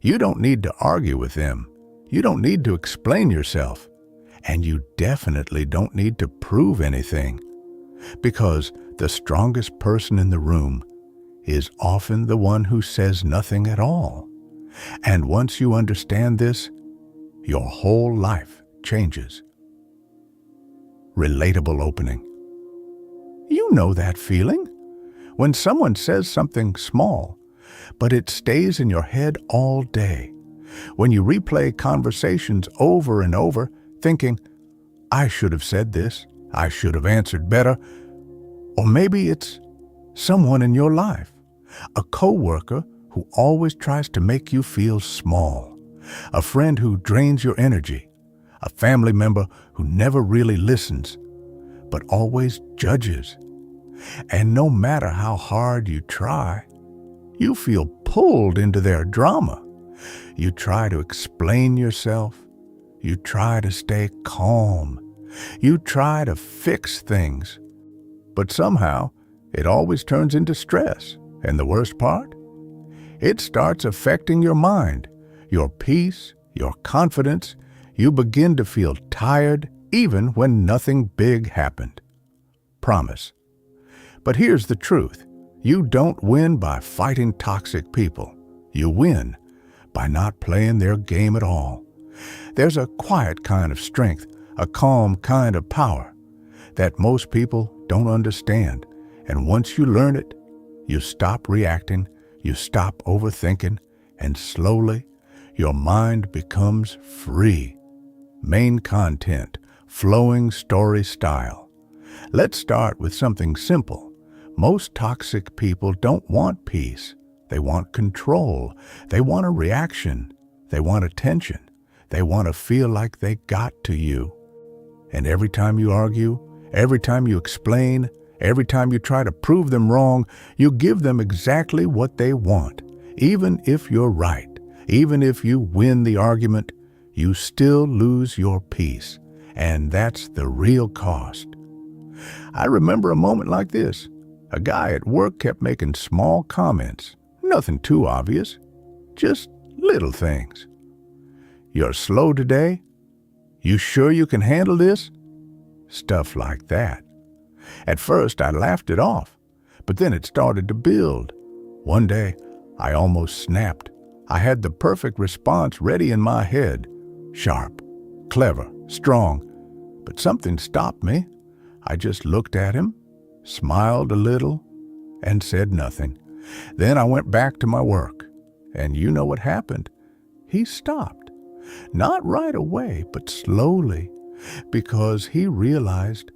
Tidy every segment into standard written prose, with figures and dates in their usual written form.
You don't need to argue with them. You don't need to explain yourself. And you definitely don't need to prove anything. Because the strongest person in the room is often the one who says nothing at all. And once you understand this, your whole life changes. Relatable opening. You know that feeling? When someone says something small, but it stays in your head all day. When you replay conversations over and over, thinking, I should have said this, I should have answered better. Or maybe it's someone in your life, a coworker who always tries to make you feel small, a friend who drains your energy, a family member who never really listens, but always judges. And no matter how hard you try, you feel pulled into their drama. You try to explain yourself. You try to stay calm. You try to fix things. But somehow, it always turns into stress. And the worst part? It starts affecting your mind, your peace, your confidence. You begin to feel tired even when nothing big happened. Promise. But here's the truth. You don't win by fighting toxic people. You win by not playing their game at all. There's a quiet kind of strength, a calm kind of power that most people don't understand. And once you learn it, you stop reacting, you stop overthinking, and slowly your mind becomes free. Main content, flowing story style. Let's start with something simple. Most toxic people don't want peace. They want control. They want a reaction. They want attention. They want to feel like they got to you. And every time you argue, every time you explain, every time you try to prove them wrong, you give them exactly what they want. Even if you're right, even if you win the argument, you still lose your peace. And that's the real cost. I remember a moment like this. A guy at work kept making small comments. Nothing too obvious. Just little things. You're slow today? You sure you can handle this? Stuff like that. At first, I laughed it off, but then it started to build. One day, I almost snapped. I had the perfect response ready in my head. Sharp, clever, strong. But something stopped me. I just looked at him, smiled a little, and said nothing. Then I went back to my work. And you know what happened? He stopped. Not right away, but slowly, because he realized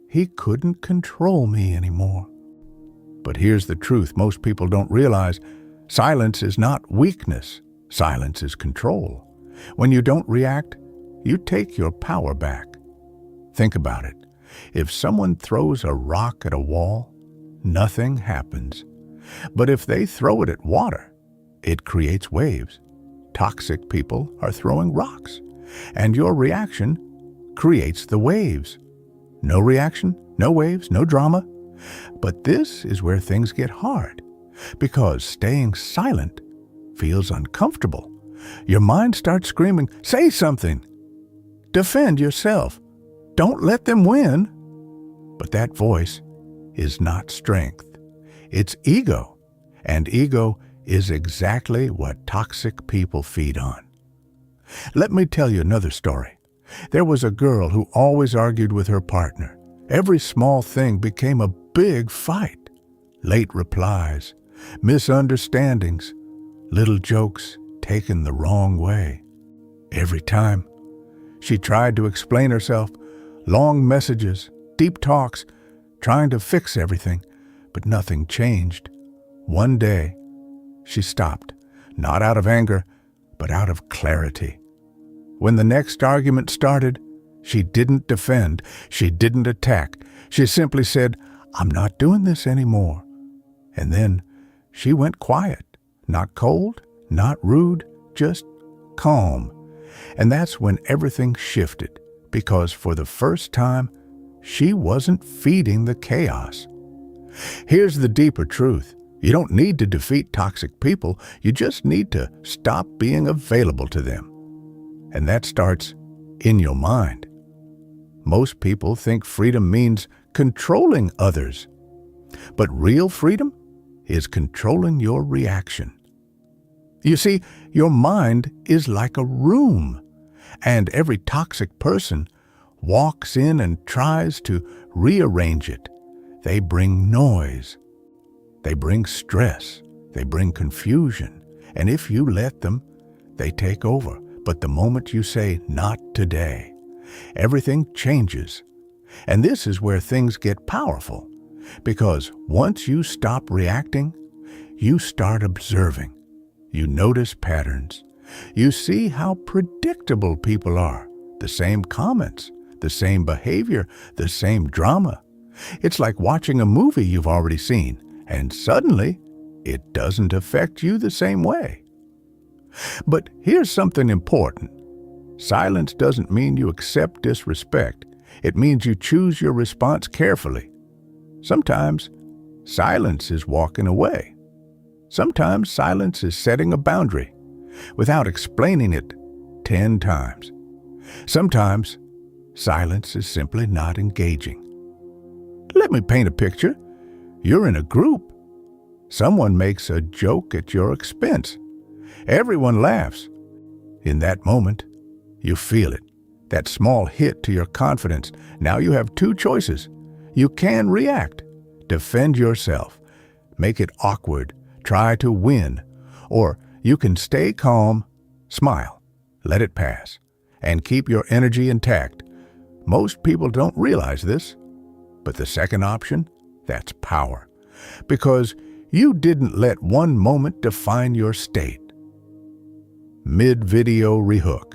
he couldn't control me anymore. But here's the truth most people don't realize. Silence is not weakness. Silence is control. When you don't react, you take your power back. Think about it. If someone throws a rock at a wall, nothing happens. But if they throw it at water, it creates waves. Toxic people are throwing rocks, and your reaction creates the waves. No reaction, no waves, no drama. But this is where things get hard, because staying silent feels uncomfortable. Your mind starts screaming, say something. Defend yourself. Don't let them win. But that voice is not strength. It's ego. And ego is exactly what toxic people feed on. Let me tell you another story. There was a girl who always argued with her partner. Every small thing became a big fight. Late replies, misunderstandings, little jokes taken the wrong way. Every time she tried to explain herself, long messages, deep talks, trying to fix everything, but nothing changed. One day, she stopped, not out of anger, but out of clarity. When the next argument started, she didn't defend, she didn't attack. She simply said, I'm not doing this anymore. And then she went quiet, not cold, not rude, just calm. And that's when everything shifted, because for the first time, she wasn't feeding the chaos. Here's the deeper truth. You don't need to defeat toxic people. You just need to stop being available to them. And that starts in your mind. Most people think freedom means controlling others. But real freedom is controlling your reaction. You see, your mind is like a room, and every toxic person walks in and tries to rearrange it. They bring noise. They bring stress. They bring confusion. And if you let them, they take over. But the moment you say, "Not today," everything changes. And this is where things get powerful. Because once you stop reacting, you start observing. You notice patterns. You see how predictable people are. The same comments, the same behavior, the same drama. It's like watching a movie you've already seen, and suddenly it doesn't affect you the same way. But here's something important. Silence doesn't mean you accept disrespect. It means you choose your response carefully. Sometimes silence is walking away. Sometimes silence is setting a boundary without explaining it 10 times. Sometimes silence is simply not engaging. Let me paint a picture. You're in a group. Someone makes a joke at your expense. Everyone laughs. In that moment, you feel it. That small hit to your confidence. Now you have two choices. You can react, defend yourself, make it awkward, try to win, or you can stay calm, smile, let it pass, and keep your energy intact. Most people don't realize this, but the second option, that's power, because you didn't let one moment define your state. Mid-video rehook.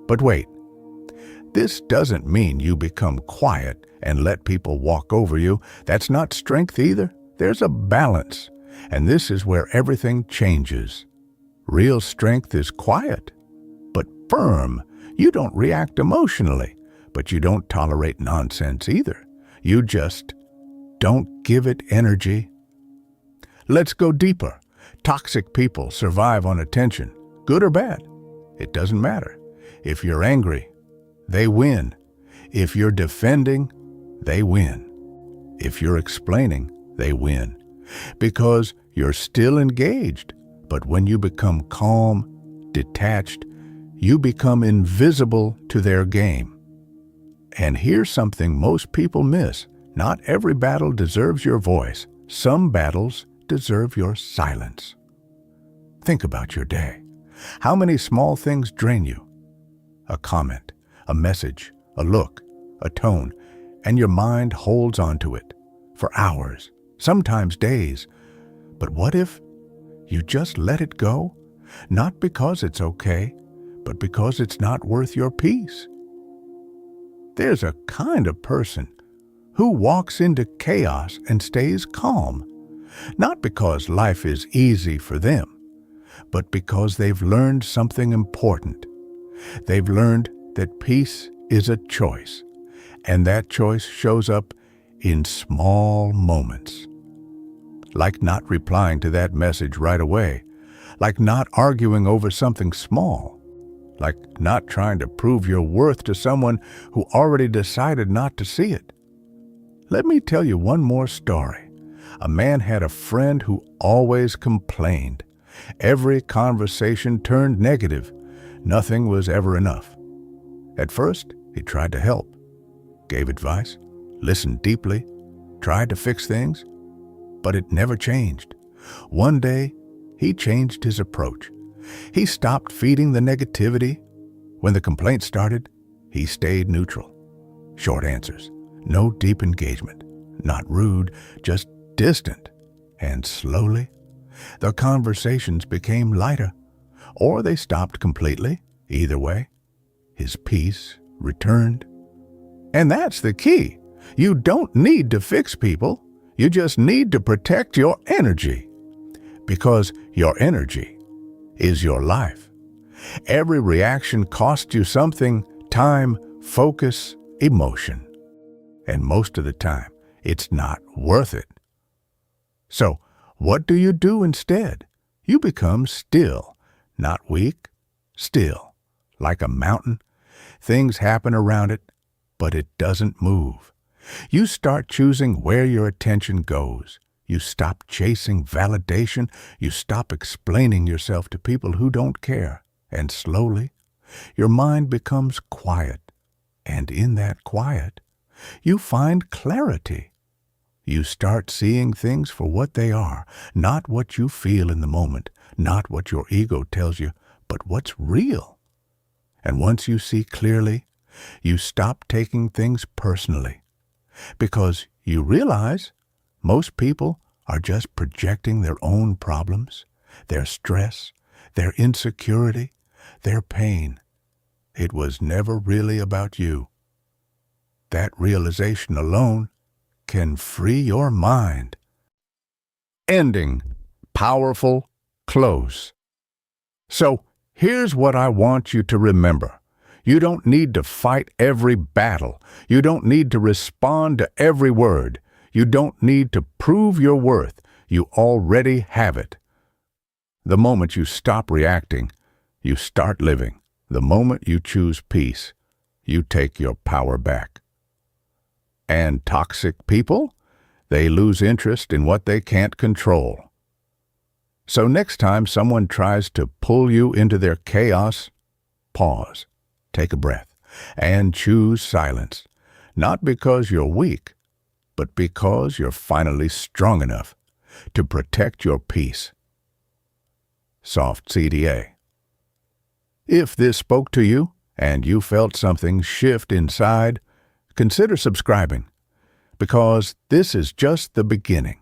But wait, this doesn't mean you become quiet and let people walk over you. That's not strength either. There's a balance, and this is where everything changes. Real strength is quiet, but firm. You don't react emotionally, but you don't tolerate nonsense either. You just don't give it energy. Let's go deeper. Toxic people survive on attention, good or bad. It doesn't matter. If you're angry, they win. If you're defending, they win. If you're explaining, they win. Because you're still engaged. But when you become calm, detached, you become invisible to their game. And here's something most people miss. Not every battle deserves your voice. Some battles deserve your silence. Think about your day. How many small things drain you? A comment, a message, a look, a tone, and your mind holds onto it for hours, sometimes days. But what if you just let it go? Not because it's okay, but because it's not worth your peace. There's a kind of person who walks into chaos and stays calm, not because life is easy for them, but because they've learned something important. They've learned that peace is a choice, and that choice shows up in small moments. Like not replying to that message right away, like not arguing over something small, like not trying to prove your worth to someone who already decided not to see it. Let me tell you one more story. A man had a friend who always complained. Every conversation turned negative. Nothing was ever enough. At first, he tried to help, gave advice, listened deeply, tried to fix things, but it never changed. One day, he changed his approach. He stopped feeding the negativity. When the complaint started, he stayed neutral. Short answers, no deep engagement, not rude, just distant. And slowly, the conversations became lighter, or they stopped completely. Either way, his peace returned. And that's the key. You don't need to fix people. You just need to protect your energy. Because your energy is your life. Every reaction costs you something: time, focus, emotion. And most of the time, it's not worth it. So, What do you do instead? You become still, not weak, still, like a mountain. Things happen around it, but it doesn't move. You start choosing where your attention goes. You stop chasing validation. You stop explaining yourself to people who don't care. And slowly, your mind becomes quiet. And in that quiet, you find clarity. You start seeing things for what they are, not what you feel in the moment, not what your ego tells you, but what's real. And once you see clearly, you stop taking things personally, because you realize most people are just projecting their own problems, their stress, their insecurity, their pain. It was never really about you. That realization alone can free your mind. Ending. Powerful. Close. So here's what I want you to remember. You don't need to fight every battle. You don't need to respond to every word. You don't need to prove your worth. You already have it. The moment you stop reacting, you start living. The moment you choose peace, you take your power back. And toxic people, they lose interest in what they can't control. So next time someone tries to pull you into their chaos, pause, take a breath, and choose silence. Not because you're weak, but because you're finally strong enough to protect your peace. Soft CDA. If this spoke to you and you felt something shift inside, consider subscribing, because this is just the beginning.